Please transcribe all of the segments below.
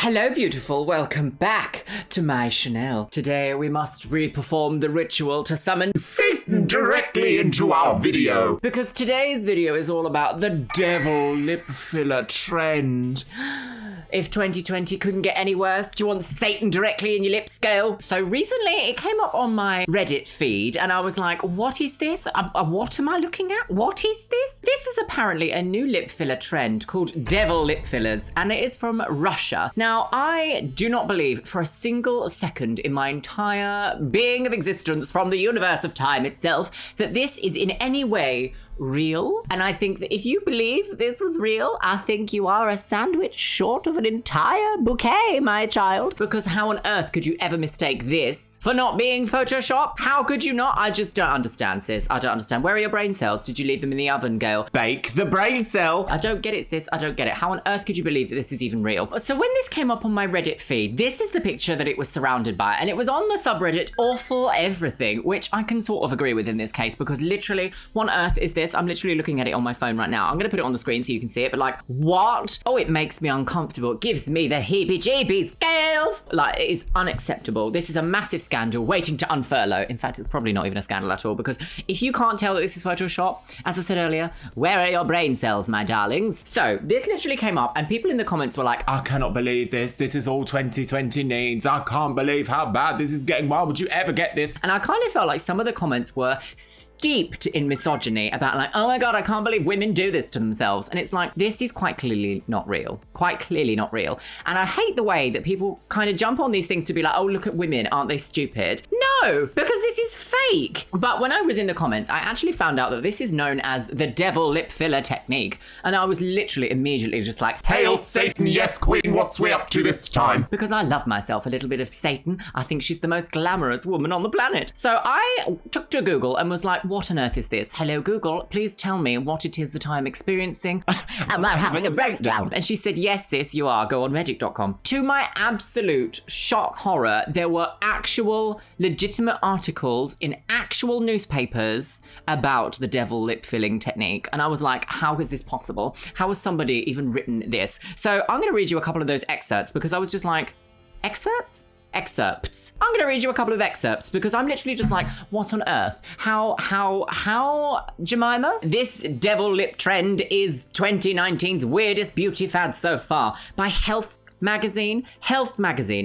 Hello, beautiful. Welcome back to my Chanel. Today we must re-perform the ritual to summon Satan directly into our video. because today's video is all about the devil lip filler trend. If 2020 couldn't get any worse, do you want Satan directly in your lip scale? So recently it came up on my Reddit feed and I was like, what is this? What am I looking at? What is this? This is apparently a new lip filler trend called devil lip fillers, and it is from Russia. Now, I do not believe for a single second in my entire being of existence from the universe of time itself that this is in any way real. And I think that if you believe this was real, I think you are a sandwich short of an entire bouquet, my child. Because how on earth could you ever mistake this for not being Photoshop? How could you not? I just don't understand, sis. I don't understand. Where are your brain cells? Did you leave them in the oven, Gail? Bake the brain cell. I don't get it, sis. I don't get it. How on earth could you believe that this is even real? So when this came up on my Reddit feed, this is the picture that it was surrounded by. And it was on the subreddit Awful Everything, which I can sort of agree with in this case, because literally, what on earth is this? I'm literally looking at it on my phone right now. I'm going to put it on the screen so you can see it, but like, what? Oh, it makes me uncomfortable. It gives me the heebie-jeebies. Scales! Like, it is unacceptable. This is a massive scandal waiting to unfurlough. In fact, it's probably not even a scandal at all, because if you can't tell that this is Photoshop, as I said earlier, where are your brain cells, my darlings? So, this literally came up, and people in the comments were like, I cannot believe this. This is all 2020 needs. I can't believe how bad this is getting. Why would you ever get this? and I kind of felt like some of the comments were steeped in misogyny about like, oh my God, I can't believe women do this to themselves. And it's like, this is quite clearly not real. Quite clearly not real. And I hate the way that people kind of jump on these things to be like, oh, look at women, aren't they stupid? No, because this is fake. But when I was in the comments, I actually found out that this is known as the devil lip filler technique. And I was literally immediately just like, Hail Satan, yes queen, what's we up to this time? because I love myself a little bit of Satan. I think she's the most glamorous woman on the planet. So I took to Google and was like, what on earth is this? Hello, Google, please tell me what it is that I'm experiencing. Am I having a breakdown? And she said, yes, sis, you are. Go on reddit.com. To my absolute shock horror, there were actual legitimate articles in actual newspapers about the devil lip filling technique. And I was like, how is this possible? How has somebody even written this? So I'm going to read you a couple of those excerpts because I was just like, excerpts? Excerpts. I'm going to read you a couple of excerpts because I'm literally just like, what on earth? How, Jemima? This devil lip trend is 2019's weirdest beauty fad so far by Health Magazine.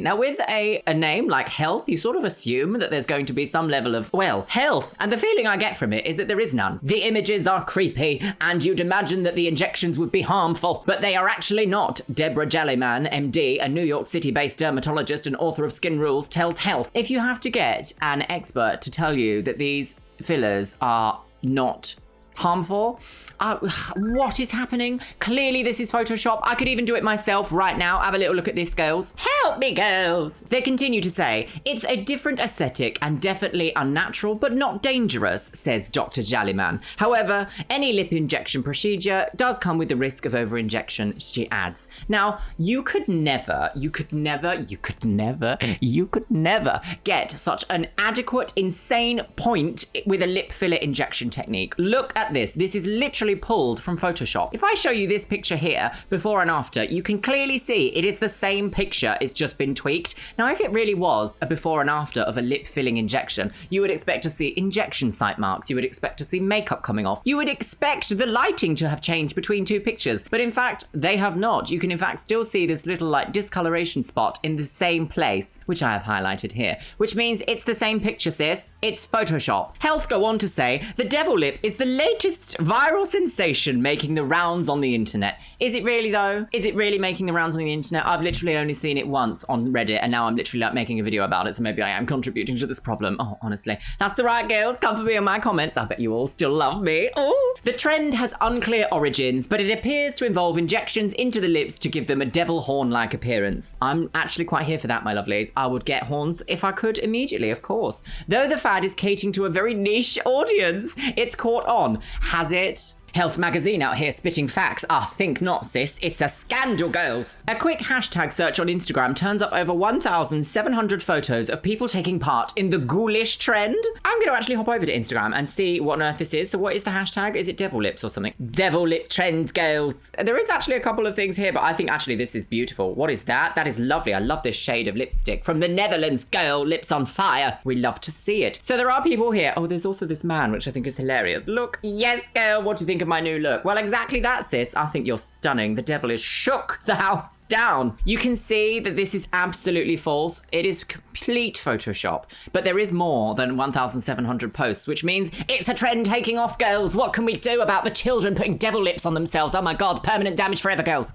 Now, with a name like Health, you sort of assume that there's going to be some level of, well, health. And the feeling I get from it is that there is none. The images are creepy, and you'd imagine that the injections would be harmful, but they are actually not. Deborah Jellyman, MD, a New York City-based dermatologist and author of Skin Rules, tells Health, if you have to get an expert to tell you that these fillers are not harmful, what is happening? Clearly this is Photoshop. I could even do it myself right now. Have a little look at this, girls. Help me, girls. They continue to say, it's a different aesthetic and definitely unnatural, but not dangerous, says Dr. Jalliman. However, any lip injection procedure does come with the risk of over-injection, she adds. Now, you could never get such an adequate, insane point with a lip filler injection technique. Look at this. This is literally pulled from Photoshop. If I show you this picture here, before and after, you can clearly see it is the same picture, it's just been tweaked. Now, if it really was a before and after of a lip filling injection, you would expect to see injection site marks, you would expect to see makeup coming off, you would expect the lighting to have changed between two pictures, but in fact, they have not. You can in fact still see this little like discoloration spot in the same place, which I have highlighted here, which means it's the same picture, sis. It's Photoshop. Health go on to say, the devil lip is the latest viral sensation making the rounds on the internet. Is it really though? Is it really making the rounds on the internet? I've literally only seen it once on Reddit and now I'm literally like making a video about it, so maybe I am contributing to this problem. Oh, honestly. That's the right, girls. Come for me in my comments. I bet you all still love me. Oh. The trend has unclear origins, but it appears to involve injections into the lips to give them a devil horn-like appearance. I'm actually quite here for that, my lovelies. I would get horns if I could immediately, of course. Though the fad is catering to a very niche audience, it's caught on. Has it? Health magazine out here spitting facts. Think not, sis. It's a scandal, girls. A quick hashtag search on Instagram turns up over 1,700 photos of people taking part in the ghoulish trend. I'm going to actually hop over to Instagram and see what on earth this is. So what is the hashtag? Is it devil lips or something? Devil lip trend, girls. There is actually a couple of things here, but I think actually this is beautiful. What is that? That is lovely. I love this shade of lipstick. From the Netherlands, girl. Lips on fire. We love to see it. So there are people here. Oh, there's also this man, which I think is hilarious. Look. Yes, girl. What do you think of my new look? Well, exactly that, sis. I think you're stunning. The devil is shook the house down. You can see that this is absolutely false. It is complete Photoshop, but there is more than 1,700 posts, which means it's a trend taking off, girls. What can we do about the children putting devil lips on themselves? Oh my God, permanent damage forever, girls.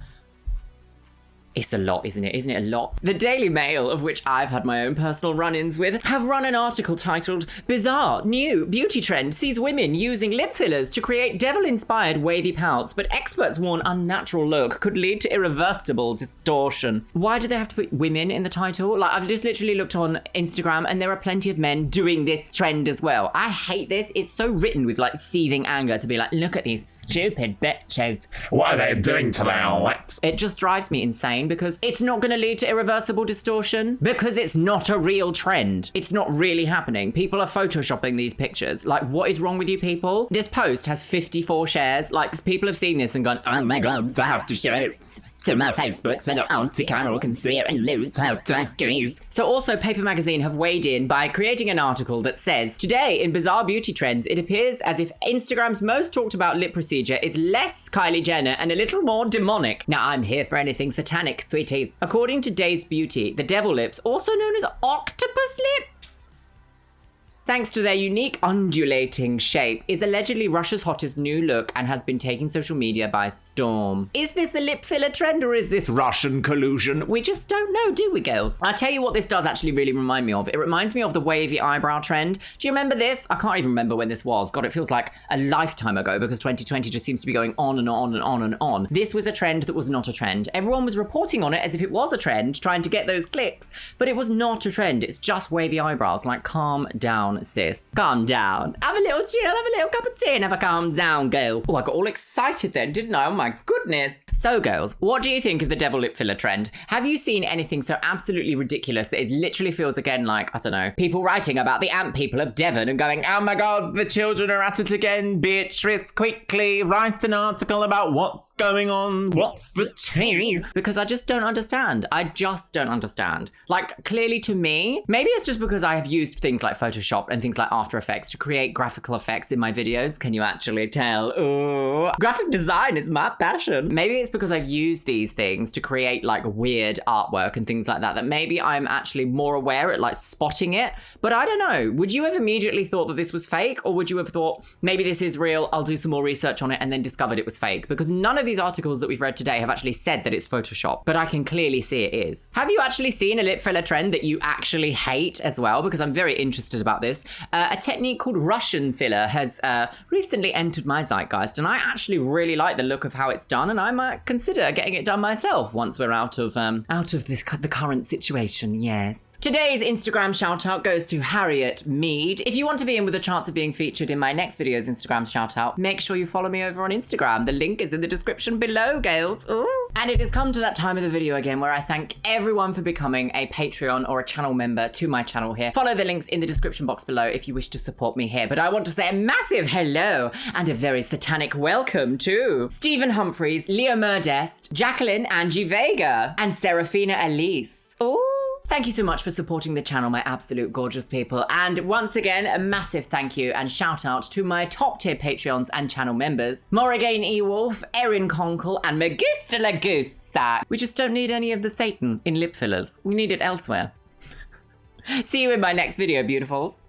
It's a lot, isn't it? Isn't it a lot? The Daily Mail, of which I've had my own personal run-ins with, have run an article titled "Bizarre New Beauty Trend Sees Women Using Lip Fillers to Create Devil-Inspired Wavy Pouts, but experts warn unnatural look could lead to irreversible distortion." Why do they have to put women in the title? Like, I've just literally looked on Instagram and there are plenty of men doing this trend as well. I hate this. It's so written with like seething anger to be like, look at these stupid bitches. What are they doing to their lips? It just drives me insane because it's not going to lead to irreversible distortion because it's not a real trend. It's not really happening. People are photoshopping these pictures. Like, what is wrong with you people? This post has 54 shares. Like, people have seen this and gone, oh my God, I have to share it to my Facebook so that Auntie Carol can see it and lose her turkeys. So also Paper Magazine have weighed in by creating an article that says, today in Bizarre Beauty Trends, it appears as if Instagram's most talked about lip procedure is less Kylie Jenner and a little more demonic. Now I'm here for anything satanic, sweeties. According to Days Beauty, the devil lips, also known as octopus lips, thanks to their unique undulating shape, is allegedly Russia's hottest new look and has been taking social media by storm. Is this a lip filler trend or is this Russian collusion? We just don't know, do we, girls? I'll tell you what this does actually really remind me of. It reminds me of the wavy eyebrow trend. Do you remember this? I can't even remember when this was. God, it feels like a lifetime ago because 2020 just seems to be going on and on and on and on. This was a trend that was not a trend. Everyone was reporting on it as if it was a trend, trying to get those clicks, but it was not a trend. It's just wavy eyebrows. Like, calm down, sis. Calm down. Have a little chill, have a little cup of tea and have a calm down, girl. Oh, I got all excited then, didn't I? Oh my goodness. So, girls, what do you think of the devil lip filler trend? Have you seen anything so absolutely ridiculous that it literally feels again like, I don't know, people writing about the ant people of Devon and going, oh my God, the children are at it again. Beatrice, quickly write an article about what's going on. What's the tea? Because I just don't understand. I just don't understand. Like, clearly to me, maybe it's just because I have used things like Photoshop and things like After Effects to create graphical effects in my videos. Can you actually tell? Ooh. Graphic design is my passion. Maybe it's because I've used these things to create like weird artwork and things like that, that maybe I'm actually more aware at like spotting it. But I don't know. Would you have immediately thought that this was fake? Or would you have thought, maybe this is real, I'll do some more research on it, and then discovered it was fake? Because none of these articles that we've read today have actually said that it's Photoshop, but I can clearly see it is. Have you actually seen a lip filler trend that you actually hate as well? Because I'm very interested about this. A technique called Russian filler has recently entered my zeitgeist, and I actually really like the look of how it's done, and I might consider getting it done myself once we're out of the current situation. Yes. Today's Instagram shout out goes to Harriet Mead. If you want to be in with a chance of being featured in my next video's Instagram shout out, make sure you follow me over on Instagram. The link is in the description below, girls. Ooh. And it has come to that time of the video again where I thank everyone for becoming a Patreon or a channel member to my channel here. Follow the links in the description box below if you wish to support me here. But I want to say a massive hello and a very satanic welcome to Stephen Humphreys, Leo Murdest, Jacqueline Angie Vega, and Serafina Elise. Ooh. Thank you so much for supporting the channel, my absolute gorgeous people. And once again, a massive thank you and shout out to my top tier Patreons and channel members, Morrigan Ewolf, Erin Conkle, and Magister Lagusa. We just don't need any of the Satan in lip fillers. We need it elsewhere. See you in my next video, beautifuls.